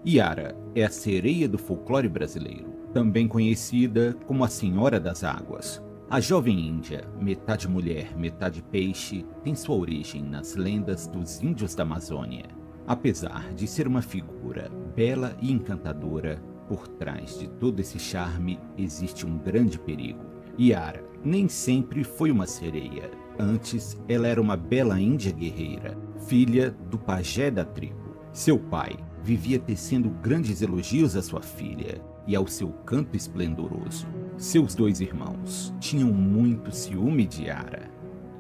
Iara é a sereia do folclore brasileiro, também conhecida como a Senhora das Águas. A jovem índia, metade mulher, metade peixe, tem sua origem nas lendas dos índios da Amazônia. Apesar de ser uma figura bela e encantadora, por trás de todo esse charme existe um grande perigo. Iara nem sempre foi uma sereia. Antes, ela era uma bela índia guerreira, filha do pajé da tribo. Seu pai vivia tecendo grandes elogios à sua filha e ao seu canto esplendoroso. Seus dois irmãos tinham muito ciúme de Iara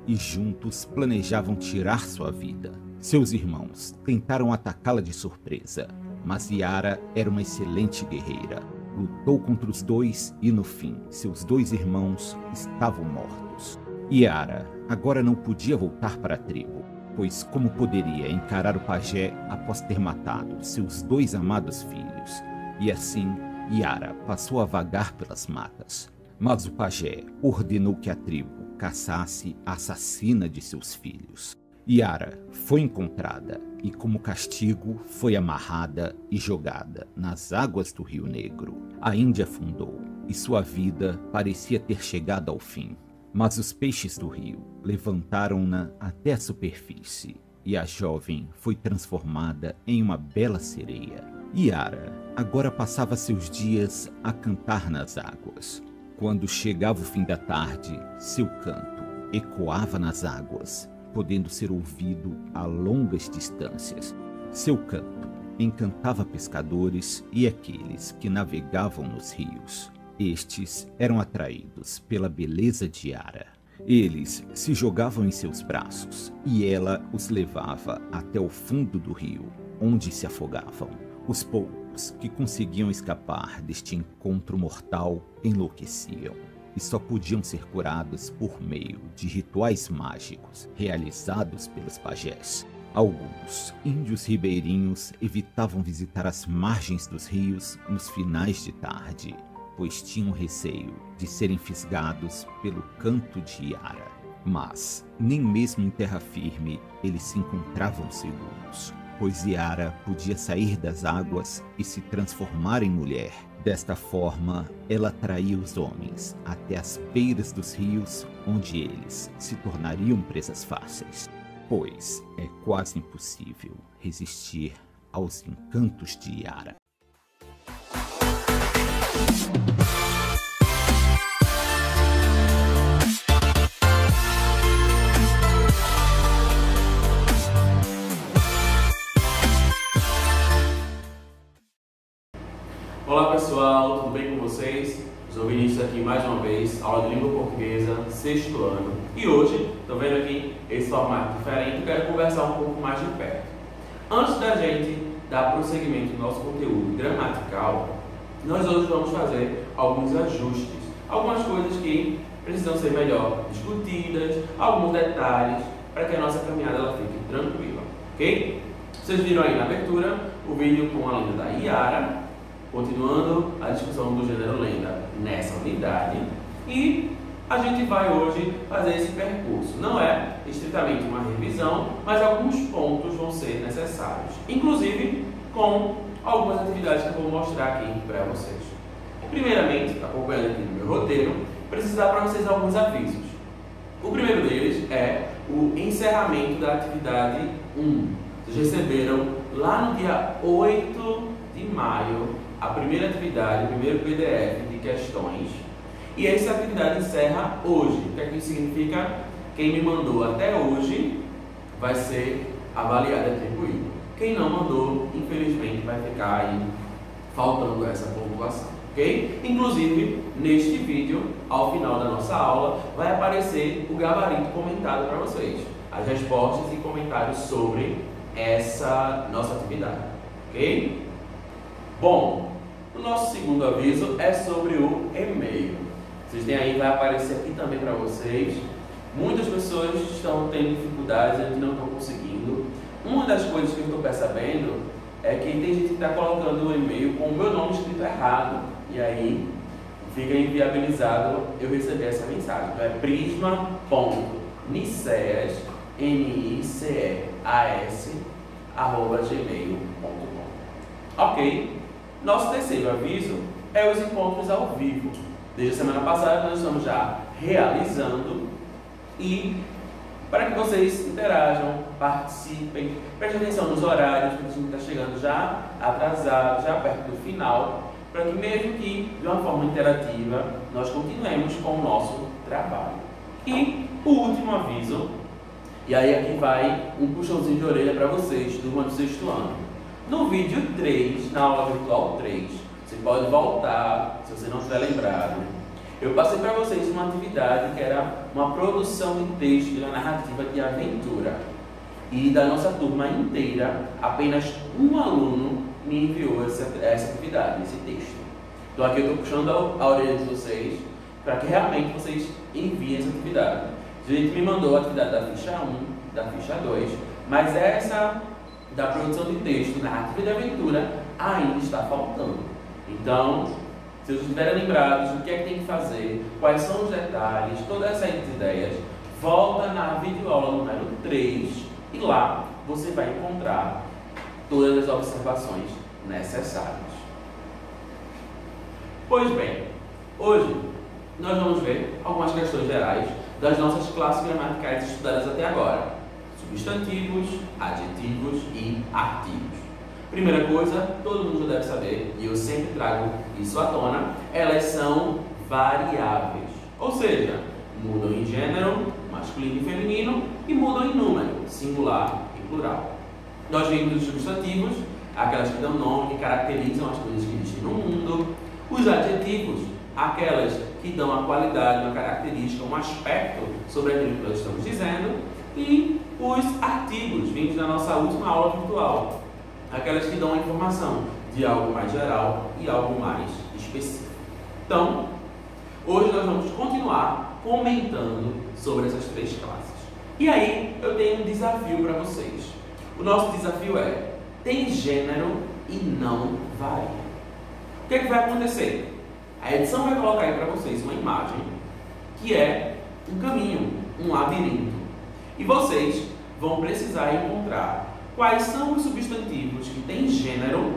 e juntos planejavam tirar sua vida. Seus irmãos tentaram atacá-la de surpresa, mas Iara era uma excelente guerreira. Lutou contra os dois e, no fim, seus dois irmãos estavam mortos. Iara agora não podia voltar para a tribo, pois como poderia encarar o pajé após ter matado seus dois amados filhos? E assim, Iara passou a vagar pelas matas. Mas o pajé ordenou que a tribo caçasse a assassina de seus filhos. Iara foi encontrada e, como castigo, foi amarrada e jogada nas águas do Rio Negro. A Índia afundou e sua vida parecia ter chegado ao fim. Mas os peixes do rio levantaram-na até a superfície e a jovem foi transformada em uma bela sereia. Iara agora passava seus dias a cantar nas águas. Quando chegava o fim da tarde, seu canto ecoava nas águas, podendo ser ouvido a longas distâncias. Seu canto encantava pescadores e aqueles que navegavam nos rios. Estes eram atraídos pela beleza de Iara. Eles se jogavam em seus braços e ela os levava até o fundo do rio, onde se afogavam. Os poucos que conseguiam escapar deste encontro mortal enlouqueciam e só podiam ser curados por meio de rituais mágicos realizados pelos pajés. Alguns índios ribeirinhos evitavam visitar as margens dos rios nos finais de tarde, pois tinham receio de serem fisgados pelo canto de Iara. Mas nem mesmo em terra firme eles se encontravam seguros, pois Iara podia sair das águas e se transformar em mulher. Desta forma, ela atraía os homens até as beiras dos rios, onde eles se tornariam presas fáceis, pois é quase impossível resistir aos encantos de Iara. Olá pessoal, tudo bem com vocês? Sou Vinícius aqui mais uma vez, aula de língua portuguesa, sexto ano. E hoje, estou vendo aqui esse formato diferente, eu quero conversar um pouco mais de perto. Antes da gente dar prosseguimento no nosso conteúdo gramatical, nós hoje vamos fazer alguns ajustes, algumas coisas que precisam ser melhor discutidas, alguns detalhes, para que a nossa caminhada ela fique tranquila, ok? Vocês viram aí na abertura o vídeo com a lenda da Iara, continuando a discussão do gênero lenda nessa unidade, e a gente vai hoje fazer esse percurso. Não é estritamente uma revisão, mas alguns pontos vão ser necessários, inclusive com algumas atividades que eu vou mostrar aqui para vocês. Primeiramente, acompanhando aqui no meu roteiro, preciso dar para vocês alguns avisos. O primeiro deles é o encerramento da atividade 1. Vocês receberam lá no dia 8 de maio a primeira atividade, o primeiro PDF de questões, e essa atividade encerra hoje. O que é que isso significa? Quem me mandou até hoje vai ser avaliado e atribuído. Quem não mandou, infelizmente, vai ficar aí faltando essa pontuação, ok? Inclusive, neste vídeo, ao final da nossa aula, vai aparecer o gabarito comentado para vocês, as respostas e comentários sobre essa nossa atividade, ok? Bom, o nosso segundo aviso é sobre o e-mail. Vocês têm aí, vai aparecer aqui também para vocês. Muitas pessoas estão tendo dificuldades, a gente não está conseguindo. Uma das coisas que eu estou percebendo é que tem gente que está colocando o e-mail com o meu nome escrito errado. E aí fica inviabilizado eu receber essa mensagem. Então é prisma.niceas, niceas, @gmail.com. Ok? Nosso terceiro aviso é os encontros ao vivo. Desde a semana passada nós estamos já realizando e para que vocês interajam, participem, prestem atenção nos horários, porque a gente está chegando já atrasado, já perto do final, para que mesmo que de uma forma interativa nós continuemos com o nosso trabalho. E o último aviso, e aí aqui vai um puxãozinho de orelha para vocês, turma do sexto ano. No vídeo 3, na aula virtual 3, você pode voltar, se você não estiver lembrado. Eu passei para vocês uma atividade que era uma produção de texto de uma narrativa de aventura. E da nossa turma inteira, apenas um aluno me enviou essa atividade, esse texto. Então aqui eu estou puxando a orelha de vocês para que realmente vocês enviem essa atividade. A gente me mandou a atividade da ficha 1, da ficha 2, mas essa da produção de texto, narrativa de aventura, ainda está faltando. Então, se vocês estiverem lembrados do que é que tem que fazer, quais são os detalhes, todas essas ideias, volta na videoaula número 3 e lá você vai encontrar todas as observações necessárias. Pois bem, hoje nós vamos ver algumas questões gerais das nossas classes gramaticais estudadas até agora: substantivos, adjetivos e artigos. Primeira coisa, todo mundo já deve saber, e eu sempre trago isso à tona, elas são variáveis. Ou seja, mudam em gênero, masculino e feminino, e mudam em número, singular e plural. Nós vimos os substantivos, aquelas que dão nome, que caracterizam as coisas que existem no mundo. Os adjetivos, aquelas que dão a qualidade, uma característica, um aspecto sobre aquilo que nós estamos dizendo. E os artigos, vindos da nossa última aula virtual, aquelas que dão a informação de algo mais geral e algo mais específico. Então, hoje nós vamos continuar comentando sobre essas três classes. E aí, eu tenho um desafio para vocês. O nosso desafio é: tem gênero e não varia. O que é que vai acontecer? A edição vai colocar aí para vocês uma imagem que é um caminho, um labirinto. E vocês vão precisar encontrar quais são os substantivos que têm gênero,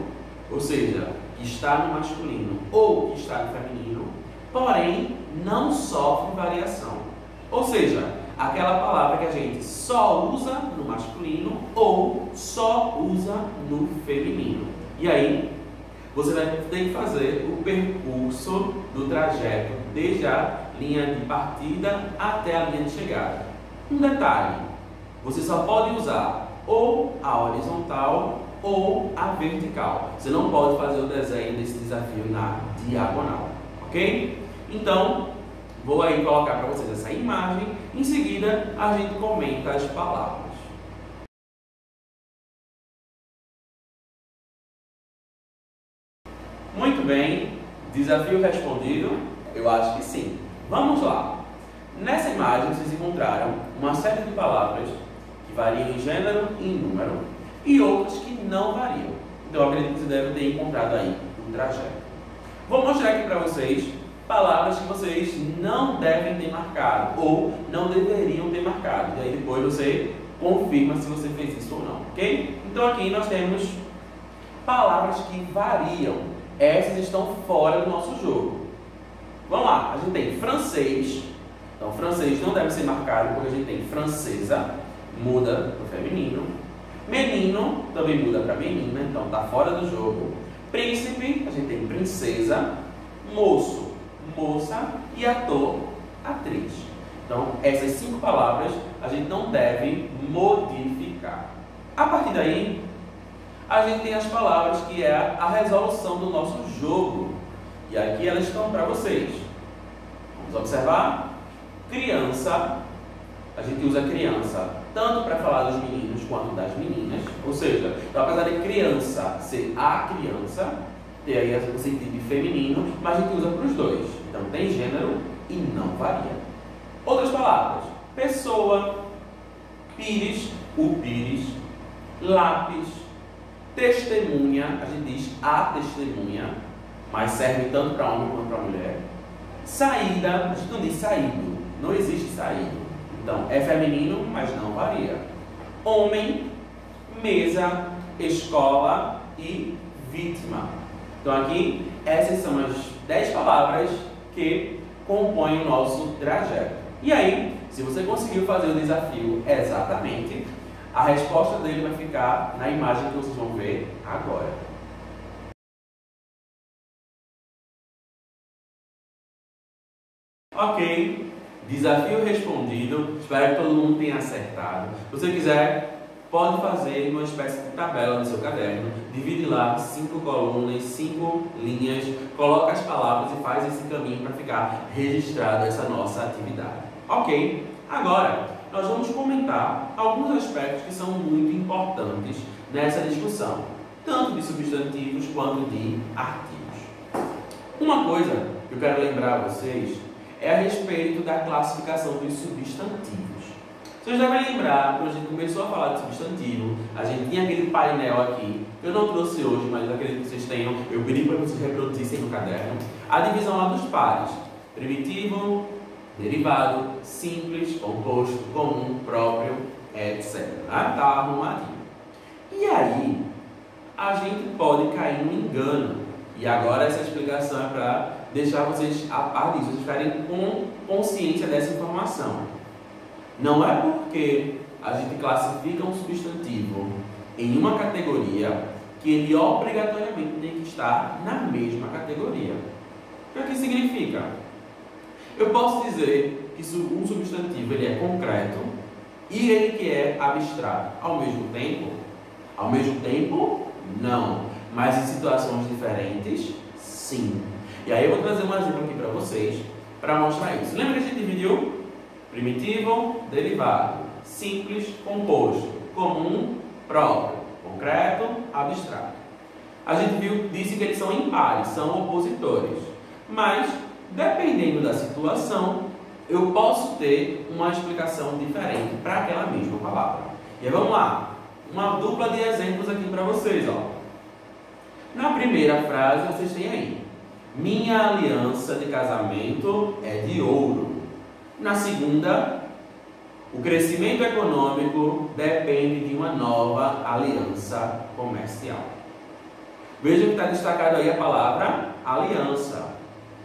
ou seja, que está no masculino ou que está no feminino, porém não sofre variação. Ou seja, aquela palavra que a gente só usa no masculino ou só usa no feminino. E aí, você vai ter que fazer o percurso do trajeto desde a linha de partida até a linha de chegada. Um detalhe: você só pode usar ou a horizontal ou a vertical. Você não pode fazer o desenho desse desafio na diagonal, ok? Então, vou aí colocar para vocês essa imagem. Em seguida, a gente comenta as palavras. Muito bem, desafio respondido? Eu acho que sim. Vamos lá. Nessa imagem vocês encontraram uma série de palavras que variam em gênero e em número e outras que não variam. Então eu acredito que você deve ter encontrado aí um trajeto. Vou mostrar aqui para vocês palavras que vocês não devem ter marcado ou não deveriam ter marcado. E aí depois você confirma se você fez isso ou não, ok? Então aqui nós temos palavras que variam. Essas estão fora do nosso jogo. Vamos lá, a gente tem francês. Então, francês não deve ser marcado porque a gente tem francesa, muda para o feminino. Menino também muda para menina, então está fora do jogo. Príncipe, a gente tem princesa. Moço, moça. E ator, atriz. Então, essas 5 palavras a gente não deve modificar. A partir daí, a gente tem as palavras que é a resolução do nosso jogo. E aqui elas estão para vocês. Vamos observar. Criança, a gente usa criança tanto para falar dos meninos quanto das meninas. Ou seja, então, apesar de criança ser a criança, ter aí o sentido de feminino, mas a gente usa para os dois. Então tem gênero e não varia. Outras palavras. Pessoa, pires, o pires, lápis, testemunha, a gente diz a testemunha, mas serve tanto para homem quanto para mulher. Saída, a gente não diz saído, não existe saído. Então, é feminino, mas não varia. Homem, mesa, escola e vítima. Então aqui, essas são as 10 palavras que compõem o nosso trajeto. E aí, se você conseguiu fazer o desafio exatamente, a resposta dele vai ficar na imagem que vocês vão ver agora. Ok, desafio respondido. Espero que todo mundo tenha acertado. Se você quiser, pode fazer uma espécie de tabela no seu caderno, divide lá 5 colunas, 5 linhas, coloca as palavras e faz esse caminho para ficar registrada essa nossa atividade. Ok, agora nós vamos comentar alguns aspectos que são muito importantes nessa discussão, tanto de substantivos quanto de artigos. Uma coisa que eu quero lembrar a vocês é a respeito da classificação dos substantivos. Vocês devem lembrar, quando a gente começou a falar de substantivo, a gente tinha aquele painel aqui, que eu não trouxe hoje, mas eu acredito que vocês tenham, eu pedi para vocês reproduzissem no caderno, a divisão lá dos pares: primitivo, derivado, simples, composto, comum, próprio, etc. Tá arrumadinho. E aí, a gente pode cair no engano. E agora essa explicação é para deixar vocês a par disso, vocês ficarem com consciência dessa informação. Não é porque a gente classifica um substantivo em uma categoria que ele obrigatoriamente tem que estar na mesma categoria. O que significa? Eu posso dizer que um substantivo ele é concreto e ele que é abstrato ao mesmo tempo? Ao mesmo tempo, não. Mas em situações diferentes, sim. E aí eu vou trazer um exemplo aqui para vocês para mostrar isso. Lembra que a gente dividiu? Primitivo, derivado, simples, composto, comum, próprio, concreto, abstrato. A gente disse que eles são impares, são opositores. Mas, dependendo da situação, eu posso ter uma explicação diferente para aquela mesma palavra. E aí vamos lá, uma dupla de exemplos aqui para vocês. Ó. Na primeira frase, vocês têm aí: minha aliança de casamento é de ouro. Na segunda, o crescimento econômico depende de uma nova aliança comercial. Veja que está destacado aí a palavra aliança.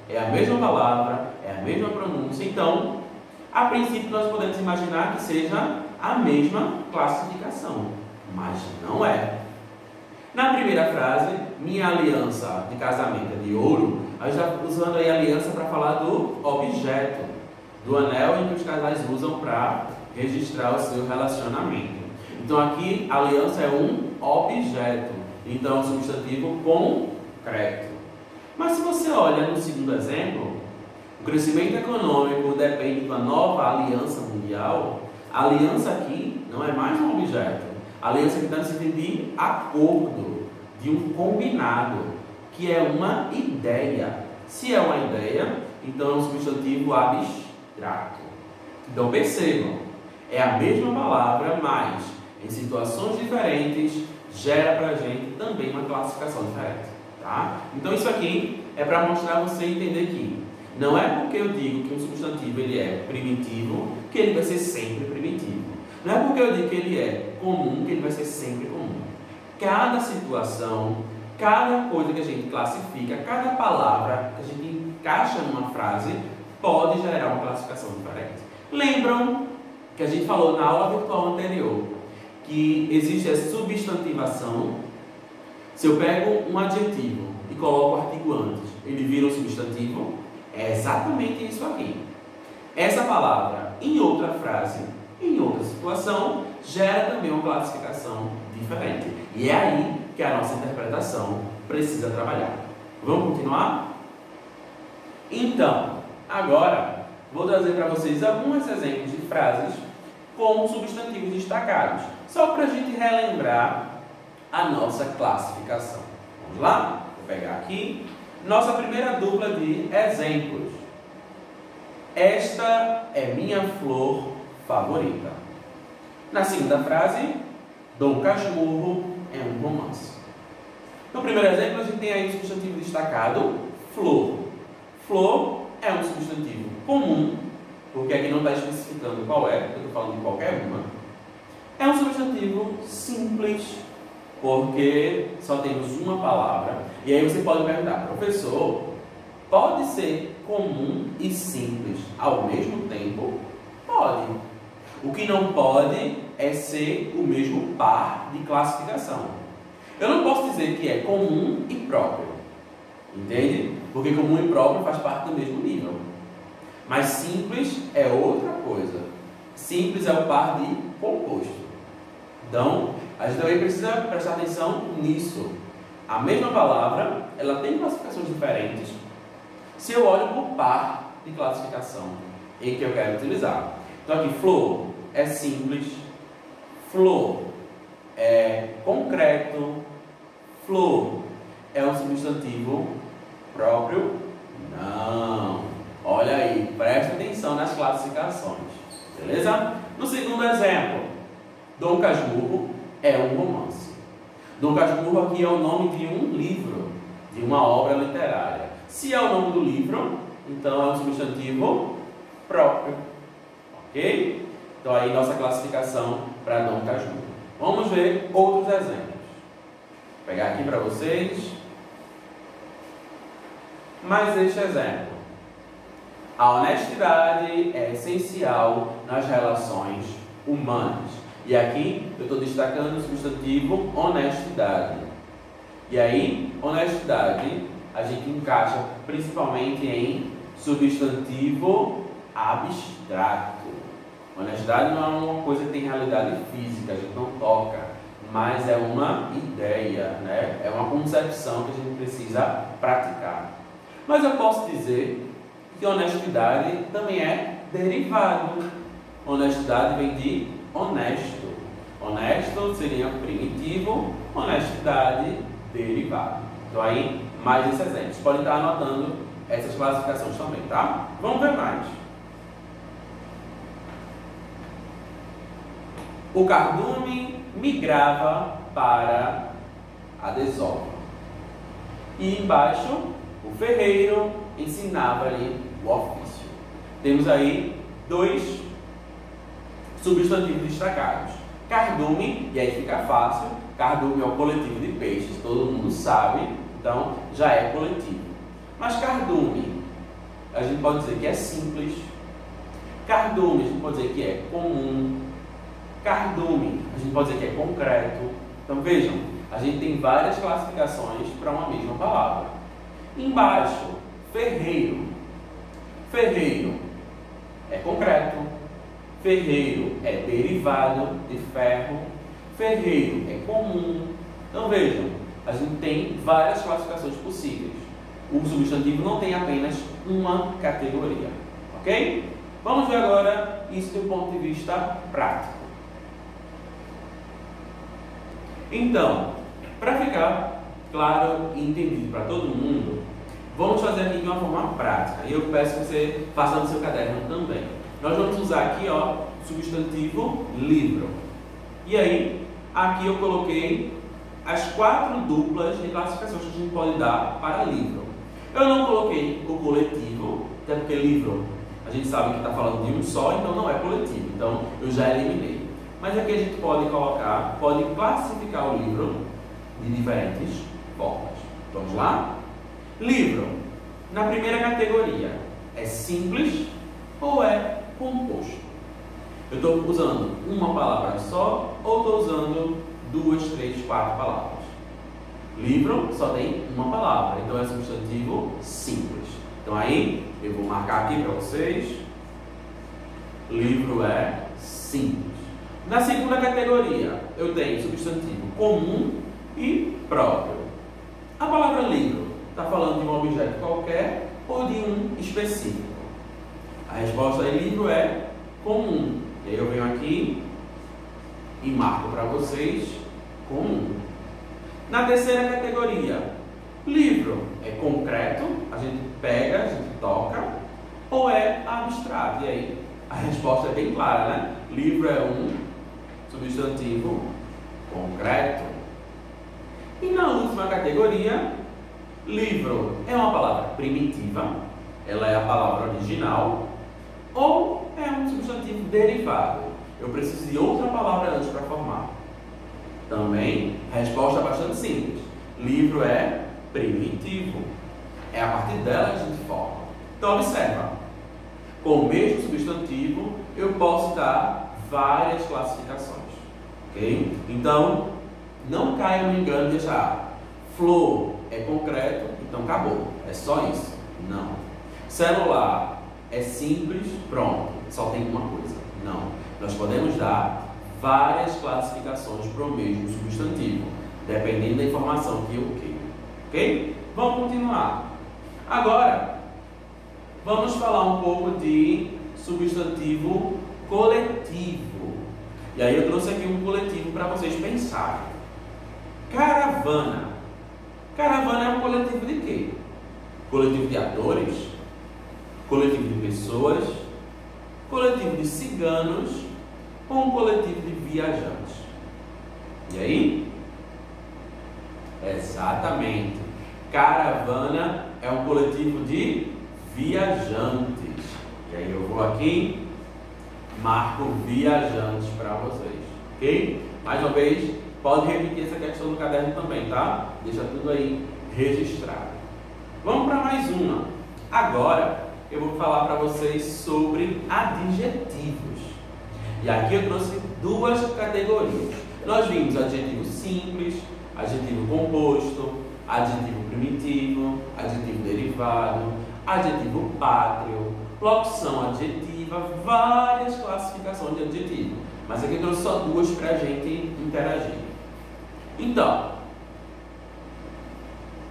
É a mesma palavra, é a mesma pronúncia. Então, a princípio nós podemos imaginar que seja a mesma classificação, mas não é. Na primeira frase, minha aliança de casamento é de ouro, a gente está usando aí a aliança para falar do objeto, do anel em que os casais usam para registrar o seu relacionamento. Então aqui, a aliança é um objeto, então é um substantivo concreto. Mas se você olha no segundo exemplo, o crescimento econômico depende de uma nova aliança mundial. A aliança aqui não é mais um objeto. A aliança aqui está no sentido de acordo, de um combinado, que é uma ideia. Se é uma ideia, então é um substantivo abstrato. Então percebam, é a mesma palavra, mas em situações diferentes gera para a gente também uma classificação diferente, tá? Então isso aqui é para mostrar a você entender que não é porque eu digo que um substantivo ele é primitivo que ele vai ser sempre primitivo. Não é porque eu digo que ele é comum que ele vai ser sempre comum. Cada situação, cada coisa que a gente classifica, cada palavra que a gente encaixa numa frase pode gerar uma classificação diferente. Lembram que a gente falou na aula virtual anterior que existe a substantivação? Se eu pego um adjetivo e coloco o artigo antes, ele vira um substantivo? É exatamente isso aqui. Essa palavra, em outra frase, em outra situação, gera também uma classificação diferente. E é aí que a nossa interpretação precisa trabalhar. Vamos continuar? Então, agora, vou trazer para vocês alguns exemplos de frases com substantivos destacados, só para a gente relembrar a nossa classificação. Vamos lá? Vou pegar aqui nossa primeira dupla de exemplos. Esta é minha flor favorita. Na segunda frase, Dom Casmurro é um romance. No primeiro exemplo, a gente tem aí o substantivo destacado, flor. Flor é um substantivo comum, porque aqui não está especificando qual é, eu estou falando de qualquer uma. É um substantivo simples, porque só temos uma palavra. E aí você pode perguntar, professor, pode ser comum e simples ao mesmo tempo? Pode. O que não pode é ser o mesmo par de classificação. Eu não posso dizer que é comum e próprio, entende? Porque comum e próprio faz parte do mesmo nível. Mas simples é outra coisa. Simples é o par de composto. Então, a gente também precisa prestar atenção nisso. A mesma palavra, ela tem classificações diferentes se eu olho por par de classificação em que eu quero utilizar. Então aqui, flor é simples, flor é concreto, flor é um substantivo próprio? Não. Olha aí, presta atenção nas classificações, beleza? No segundo exemplo, Dom Casmurro é um romance. Dom Casmurro aqui é o nome de um livro, de uma obra literária. Se é o nome do livro, então é um substantivo próprio, ok? Então aí nossa classificação para Dom Casmurro. Vamos ver outros exemplos. Vou pegar aqui para vocês mais este exemplo. A honestidade é essencial nas relações humanas. E aqui eu estou destacando o substantivo honestidade. E aí, honestidade, a gente encaixa principalmente em substantivo abstrato. Honestidade não é uma coisa que tem realidade física, a gente não toca, mas é uma ideia, né? É uma concepção que a gente precisa praticar. Mas eu posso dizer que honestidade também é derivado. Honestidade vem de honesto. Honesto seria primitivo, honestidade derivado. Então aí, mais esses exemplos. Podem estar anotando essas classificações também, tá? Vamos ver mais. O cardume migrava para a desova. E embaixo, o ferreiro ensinava-lhe o ofício. Temos aí dois substantivos destacados. Cardume, e aí fica fácil, cardume é o coletivo de peixes, todo mundo sabe, então já é coletivo. Mas cardume, a gente pode dizer que é simples. Cardume, a gente pode dizer que é comum. Cardume, a gente pode dizer que é concreto. Então vejam, a gente tem várias classificações para uma mesma palavra. Embaixo, ferreiro. Ferreiro é concreto. Ferreiro é derivado de ferro. Ferreiro é comum. Então vejam, a gente tem várias classificações possíveis. O substantivo não tem apenas uma categoria. Ok? Vamos ver agora isso do ponto de vista prático. Então, para ficar claro e entendido para todo mundo, vamos fazer aqui de uma forma prática. E eu peço que você faça no seu caderno também. Nós vamos usar aqui, ó, o substantivo livro. E aí, aqui eu coloquei as 4 duplas de classificações que a gente pode dar para livro. Eu não coloquei o coletivo, até porque livro a gente sabe que está falando de um só, então não é coletivo. Então eu já eliminei. Mas aqui a gente pode colocar, pode classificar o livro de diferentes formas. Vamos lá? Livro, na primeira categoria, é simples ou é composto? Eu estou usando uma palavra só ou estou usando 2, 3, 4 palavras? Livro só tem uma palavra, então é substantivo simples. Então aí, eu vou marcar aqui para vocês. Livro é simples. Na segunda categoria, eu tenho substantivo comum e próprio. A palavra livro está falando de um objeto qualquer ou de um específico? A resposta em livro é comum. E aí eu venho aqui e marco para vocês comum. Na terceira categoria, livro é concreto, a gente pega, a gente toca, ou é abstrato? E aí a resposta é bem clara, né? Livro é um substantivo concreto. E na última categoria, livro é uma palavra primitiva, ela é a palavra original, ou é um substantivo derivado? Eu preciso de outra palavra antes para formar. Também, resposta bastante simples. Livro é primitivo. É a partir dela que a gente forma. Então, observa. Com o mesmo substantivo, eu posso dar várias classificações. Ok? Então, não caia no engano de achar flor é concreto, então acabou. É só isso. Não. Celular é simples, pronto. Só tem uma coisa. Não. Nós podemos dar várias classificações para o mesmo substantivo, dependendo da informação que eu queira. Ok? Vamos continuar. Agora, vamos falar um pouco de substantivo coletivo. E aí eu trouxe aqui um coletivo para vocês pensarem. Caravana. Caravana é um coletivo de quê? Coletivo de atores? Coletivo de pessoas? Coletivo de ciganos? Ou um coletivo de viajantes? E aí? Exatamente. Caravana é um coletivo de viajantes. E aí eu vou aqui, marco viajantes para vocês, ok? Mais uma vez, pode repetir essa questão no caderno também, tá? Deixa tudo aí registrado. Vamos para mais uma. Agora eu vou falar para vocês sobre adjetivos. E aqui eu trouxe duas categorias. Nós vimos adjetivo simples, adjetivo composto, adjetivo primitivo, adjetivo derivado, adjetivo pátrio, locução adjetiva, várias classificações de adjetivo. Mas aqui eu trouxe só duas para a gente interagir. Então,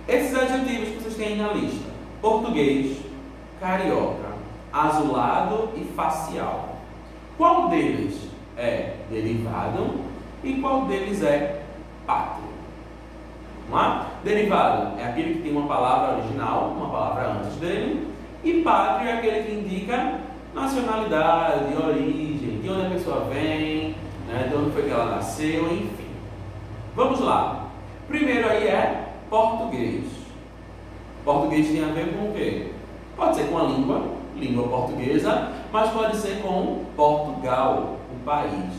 esses adjetivos que vocês têm aí na lista: português, carioca, azulado e facial. Qual deles é derivado e qual deles é pátrio? Vamos lá? Derivado é aquele que tem uma palavra original, uma palavra antes dele, e pátrio é aquele que indica nacionalidade, origem, de onde a pessoa vem, né, de onde foi que ela nasceu, enfim. Vamos lá. Primeiro aí é português. Português tem a ver com o quê? Pode ser com a língua portuguesa, mas pode ser com Portugal, o país.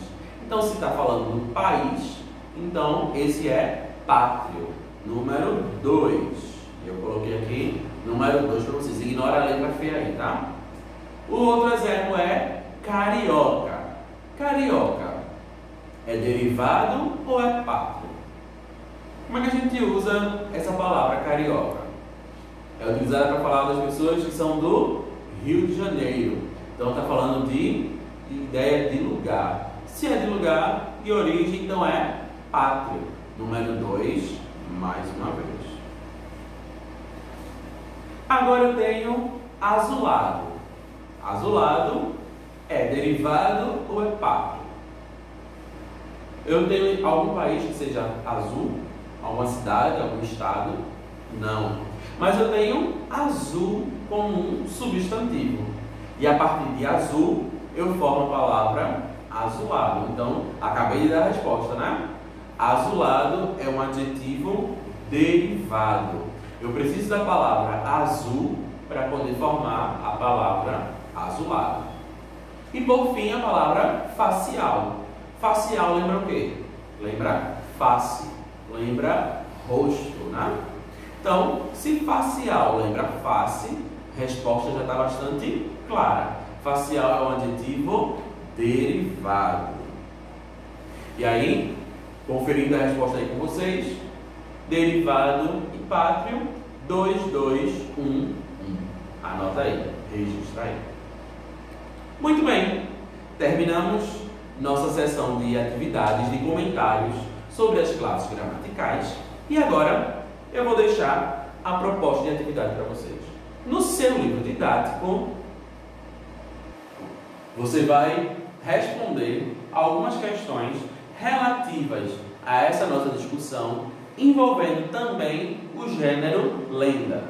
Então, se está falando do país, então esse é pátrio. Número 2. Eu coloquei aqui número 2 para vocês. Ignora a letra feia aí, tá? O outro exemplo é carioca. Carioca é derivado ou é pátrio? Como é que a gente usa essa palavra carioca? É utilizada para falar das pessoas que são do Rio de Janeiro. Então está falando de ideia de lugar. Se é de lugar, de origem, então é pátrio. Número 2, mais uma vez. Agora eu tenho azulado. Azulado é derivado ou é pátrio? Eu tenho algum país que seja azul? Alguma cidade, algum estado? Não. Mas eu tenho azul como um substantivo. E a partir de azul, eu formo a palavra azulado. Então, acabei de dar a resposta, né? Azulado é um adjetivo derivado. Eu preciso da palavra azul para poder formar a palavra azulado. E por fim, a palavra facial. Facial lembra o quê? Lembra face. Lembra rosto, né? Então, se facial lembra face, a resposta já está bastante clara. Facial é um adjetivo derivado. E aí, conferindo a resposta aí com vocês, derivado e pátrio, 2, 2, 1, 1. Anota aí, registra aí. Muito bem, terminamos nossa sessão de atividades, de comentários sobre as classes gramaticais. E agora eu vou deixar a proposta de atividade para vocês. No seu livro didático, você vai responder algumas questões relativas a essa nossa discussão, envolvendo também o gênero lenda.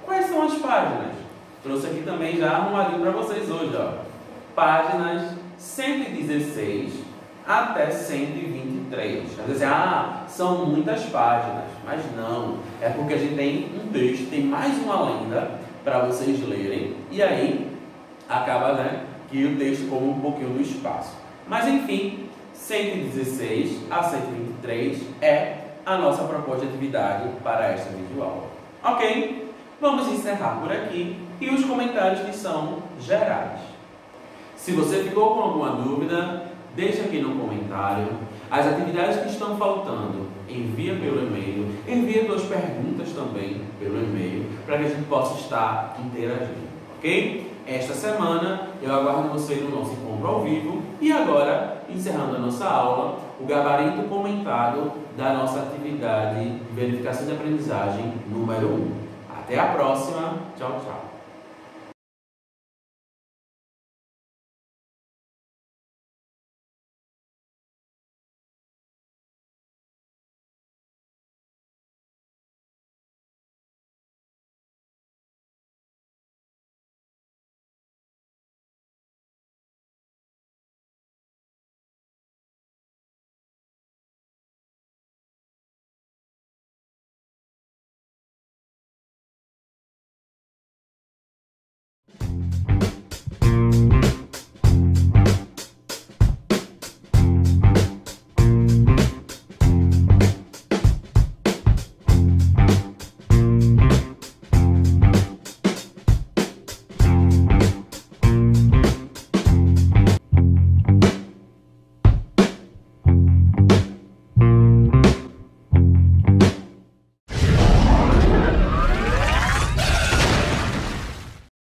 Quais são as páginas? Trouxe aqui também já arrumadinho para vocês hoje, ó. Páginas 116 até 123. Quer dizer, são muitas páginas, mas não. É porque a gente tem um texto, tem mais uma lenda para vocês lerem, e aí acaba, né, que o texto come um pouquinho do espaço. Mas enfim, 116 a 123 3 é a nossa proposta de atividade para esta videoaula. Ok? Vamos encerrar por aqui e os comentários que são gerais. Se você ficou com alguma dúvida, deixa aqui no comentário. As atividades que estão faltando, envia pelo e-mail. Envia suas perguntas também pelo e-mail, para que a gente possa estar interagindo, ok? Esta semana eu aguardo você no nosso encontro ao vivo. E agora, encerrando a nossa aula, o gabarito comentado da nossa atividade de verificação de aprendizagem número 1. Até a próxima. Tchau, tchau.